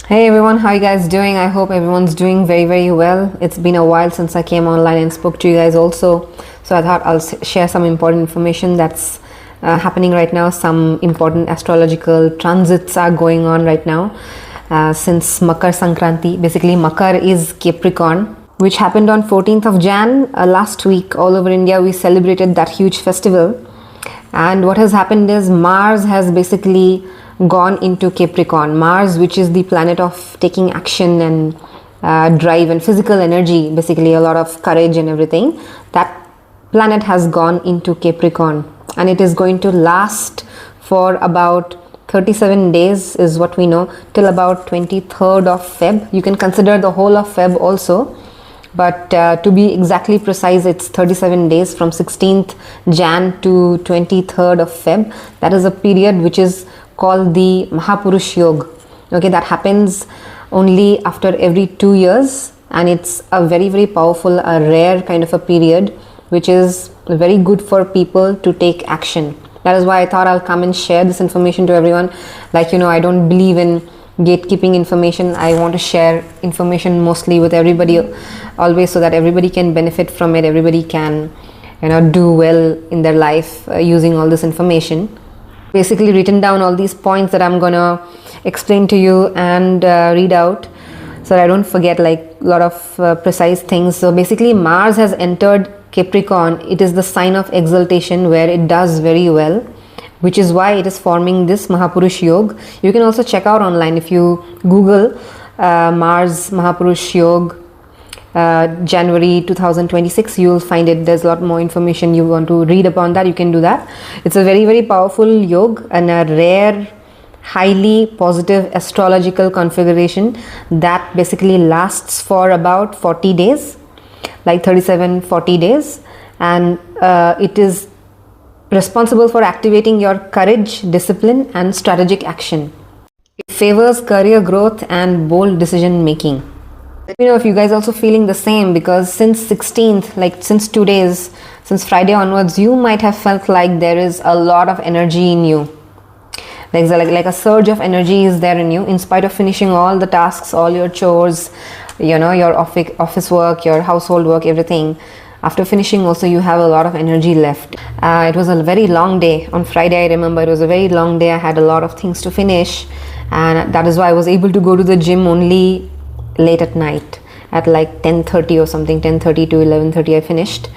Hey everyone, how you guys doing? I hope everyone's doing very well. It's been a while since I came online and spoke to you guys also. So I thought I'll share some important information that's happening right now. Some important astrological transits are going on right now since Makar Sankranti. Basically, Makar is Capricorn, which happened on 14th of Jan last week. All over India, we celebrated that huge festival. And what has happened is Mars has basically gone into Capricorn. Mars, which is the planet of taking action and drive and physical energy, basically a lot of courage and everything, that planet has gone into Capricorn, and it is going to last for about 37 days is what we know, till about 23rd of Feb. You can consider the whole of Feb also, but to be exactly precise, it's 37 days from 16th Jan to 23rd of Feb. That is a period which is called the Mahapurush Yoga. Okay, that happens only after every 2 years, and it's a very powerful, a rare kind of a period, which is very good for people to take action. That is why I thought I'll come and share this information to everyone. Like, I don't believe in gatekeeping information. I want to share information mostly with everybody always, so that everybody can benefit from it. Everybody can do well in their life using all this information. Basically written down all these points that I'm gonna explain to you and read out, so that I don't forget like a lot of precise things. So basically, Mars has entered Capricorn. It is the sign of exaltation, where it does very well, which is why it is forming this Mahapurush Yoga. You can also check out online if you Google Mars Mahapurush Yoga January 2026, you will find it. There's a lot more information. You want to read upon that, you can do that. It's a very powerful yoga and a rare, highly positive astrological configuration that basically lasts for about 40 days, like 37-40 days, and it is responsible for activating your courage, discipline and strategic action. It favors career growth and bold decision making. Let me know if you guys also feeling the same, because since 16th, like since 2 days, since Friday onwards, you might have felt like there is a lot of energy in you. Like a surge of energy is there in you, in spite of finishing all the tasks, all your chores, your office work, your household work, everything. After finishing also, you have a lot of energy left. It was a very long day. On Friday, I remember it was a very long day. I had a lot of things to finish, and that is why I was able to go to the gym only late at night, at like 10:30 or something, 10:30 to 11:30 I finished.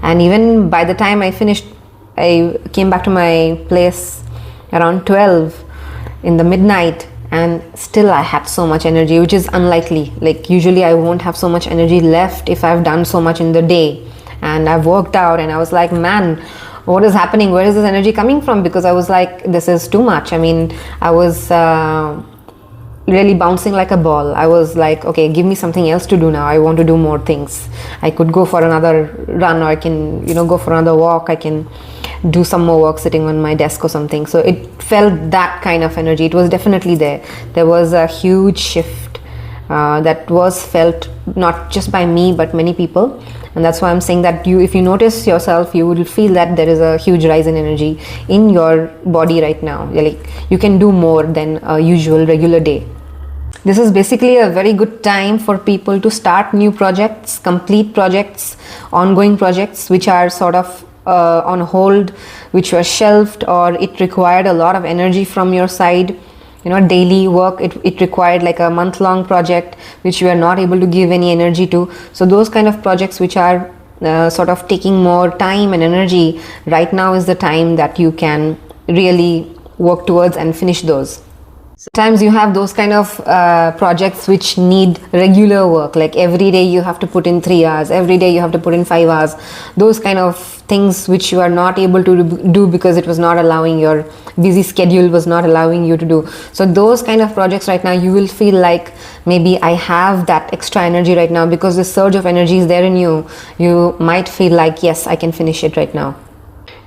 And even by the time I finished, I came back to my place around 12 in the midnight, and still I had so much energy, which is unlikely. Like usually I won't have so much energy left if I've done so much in the day and I've worked out, and I was like, man, what is happening? Where is this energy coming from? Because I was like, this is too much. I mean, I was really bouncing like a ball. I was like, okay, give me something else to do now. I want to do more things. I could go for another run, or I can go for another walk. I can do some more work sitting on my desk or something. So it felt that kind of energy. It was definitely there. There was a huge shift that was felt not just by me but many people, and that's why I'm saying that if you notice yourself, you will feel that there is a huge rise in energy in your body right now. Like you can do more than a usual regular day. This is basically a very good time for people to start new projects, complete projects, ongoing projects which are sort of on hold, which were shelved, or it required a lot of energy from your side. Daily work, it required like a month-long project which you are not able to give any energy to. So those kind of projects which are sort of taking more time and energy, right now is the time that you can really work towards and finish those. Sometimes you have those kind of projects which need regular work, like every day you have to put in 3 hours, every day you have to put in 5 hours. Those kind of things which you are not able to do because it was not allowing, your busy schedule was not allowing you to do. So those kind of projects right now, you will feel like, maybe I have that extra energy right now because the surge of energy is there in you. You might feel like, yes, I can finish it right now.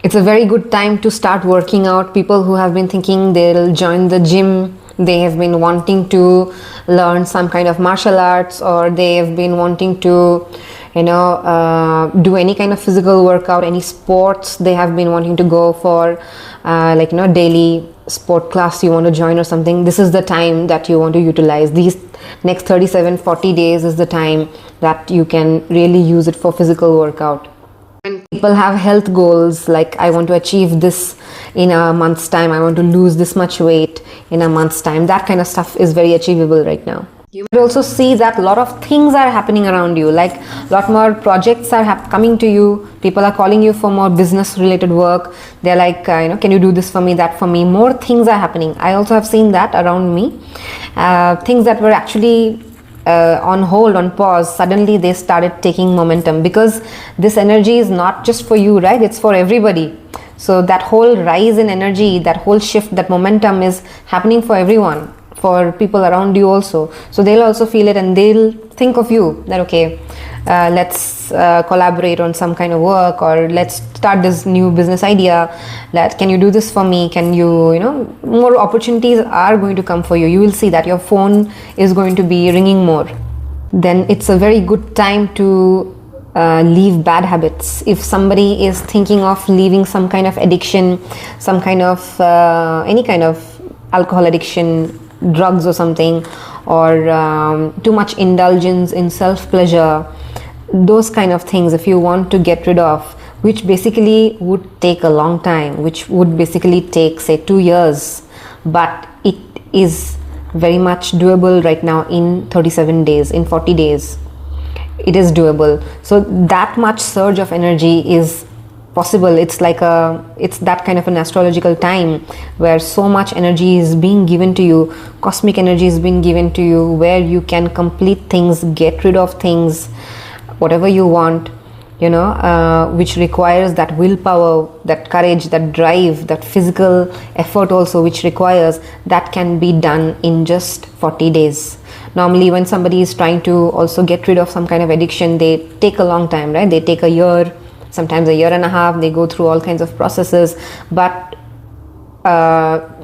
It's a very good time to start working out. People who have been thinking they'll join the gym, they have been wanting to learn some kind of martial arts, or they have been wanting to do any kind of physical workout, any sports they have been wanting to go for, daily sport class you want to join or something. This is the time that you want to utilize. These next 37-40 days is the time that you can really use it for physical workout. When people have health goals, like I want to achieve this in a month's time, I want to lose this much weight in a month's time, that kind of stuff is very achievable right now. You will also see that a lot of things are happening around you, like a lot more projects are coming to you. People are calling you for more business related work. They're like, can you do this for me, that for me? More things are happening. I also have seen that around me. Things that were actually on hold, on pause, suddenly they started taking momentum, because this energy is not just for you, right? It's for everybody. So that whole rise in energy, that whole shift, that momentum is happening for everyone, for people around you also. So they'll also feel it, and they'll think of you that, okay, let's collaborate on some kind of work, or let's start this new business idea. Can you do this for me? Can you, more opportunities are going to come for you. You will see that your phone is going to be ringing more. Then it's a very good time to leave bad habits. If somebody is thinking of leaving some kind of addiction, some kind of any kind of alcohol addiction, drugs or something, or too much indulgence in self-pleasure, those kind of things, if you want to get rid of, which basically would take a long time, which would basically take say 2 years, but it is very much doable right now in 37 days, in 40 days. It is doable. So that much surge of energy is possible. It's that kind of an astrological time where so much energy is being given to you, cosmic energy is being given to you, where you can complete things, get rid of things, whatever you want, which requires that willpower, that courage, that drive, that physical effort also, which requires, that can be done in just 40 days. Normally when somebody is trying to also get rid of some kind of addiction, they take a long time, right? They take a year, sometimes a year and a half. They go through all kinds of processes, but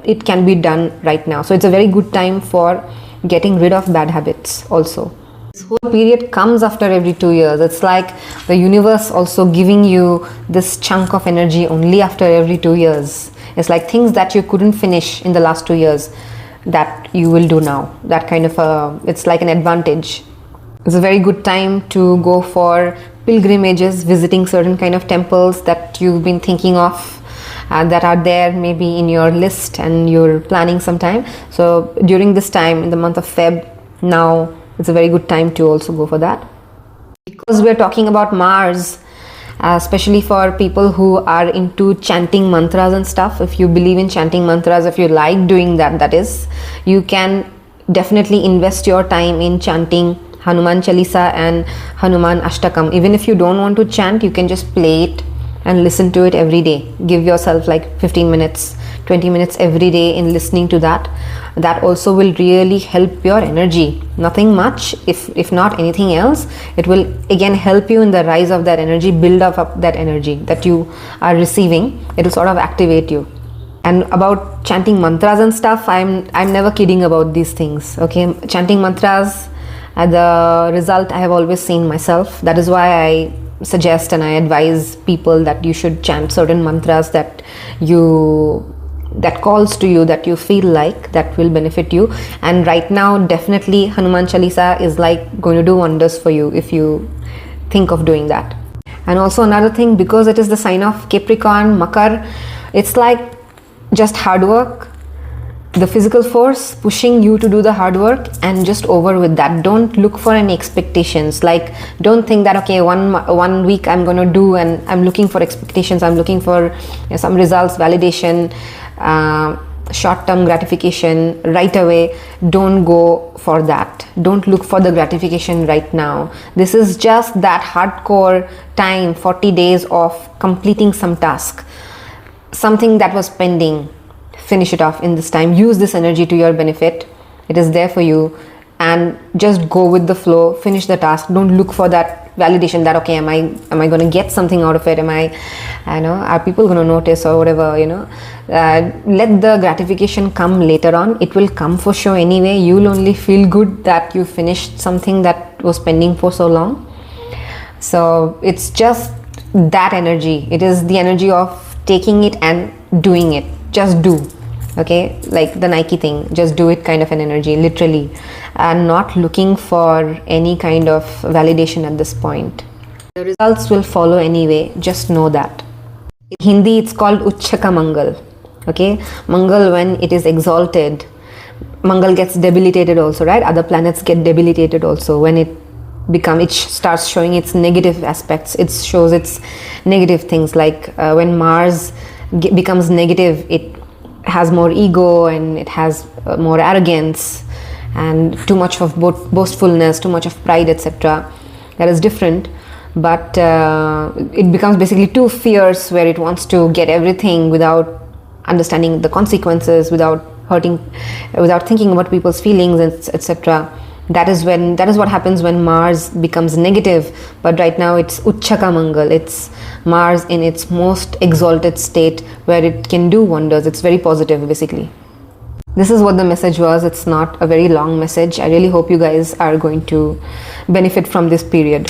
it can be done right now. So it's a very good time for getting rid of bad habits also. This whole period comes after every 2 years. It's like the universe also giving you this chunk of energy only after every 2 years. It's like things that you couldn't finish in the last 2 years that you will do now. That kind of it's like an advantage. It's a very good time to go for pilgrimages, visiting certain kind of temples that you've been thinking of, that are there maybe in your list and you're planning some time. So during this time in the month of Feb, now it's a very good time to also go for that. Because we're talking about Mars, especially for people who are into chanting mantras and stuff. If you believe in chanting mantras, if you like doing that, that is, you can definitely invest your time in chanting Hanuman Chalisa and Hanuman Ashtakam. Even if you don't want to chant, you can just play it and listen to it every day. Give yourself like 15 minutes, 20 minutes every day in listening to that. That also will really help your energy. Nothing much, if not anything else, it will again help you in the rise of that energy, build up that energy that you are receiving. It will sort of activate you. And about chanting mantras and stuff, I'm never kidding about these things. Okay, chanting mantras, the result I have always seen myself. That is why I suggest and I advise people that you should chant certain mantras that calls to you, that you feel like that will benefit you. And right now definitely Hanuman Chalisa is like going to do wonders for you if you think of doing that. And also another thing, because it is the sign of Capricorn, Makar, it's like just hard work, the physical force pushing you to do the hard work, and just over with that. Don't look for any expectations. Like, don't think that, okay, one week I'm going to do and I'm looking for expectations, I'm looking for some results, validation, short-term gratification right away. Don't go for that. Don't look for the gratification right now. This is just that hardcore time, 40 days of completing some task, something that was pending. Finish it off in this time. Use this energy to your benefit. It is there for you, and just go with the flow. Finish the task. Don't look for that that validation that, okay, am I going to get something out of it? Are people going to notice or whatever, let the gratification come later on. It will come for sure anyway. You'll only feel good that you finished something that was pending for so long. So it's just that energy. It is the energy of taking it and doing it. Just do. Okay, like the Nike thing, just do it kind of an energy, literally, and not looking for any kind of validation at this point. The results will follow anyway, just know that. In Hindi it's called Uchchaka Mangal. Okay, Mangal, when it is exalted, Mangal gets debilitated also, right? Other planets get debilitated also when it starts showing its negative aspects. It shows its negative things, like when Mars becomes negative, it has more ego and it has more arrogance and too much of boastfulness, too much of pride, etc. That is different, but it becomes basically too fierce, where it wants to get everything without understanding the consequences, without thinking about people's feelings, etc. That is what happens when Mars becomes negative. But right now it's Uchchaka Mangal. It's Mars in its most exalted state, where it can do wonders. It's very positive, basically. This is what the message was. It's not a very long message. I really hope you guys are going to benefit from this period.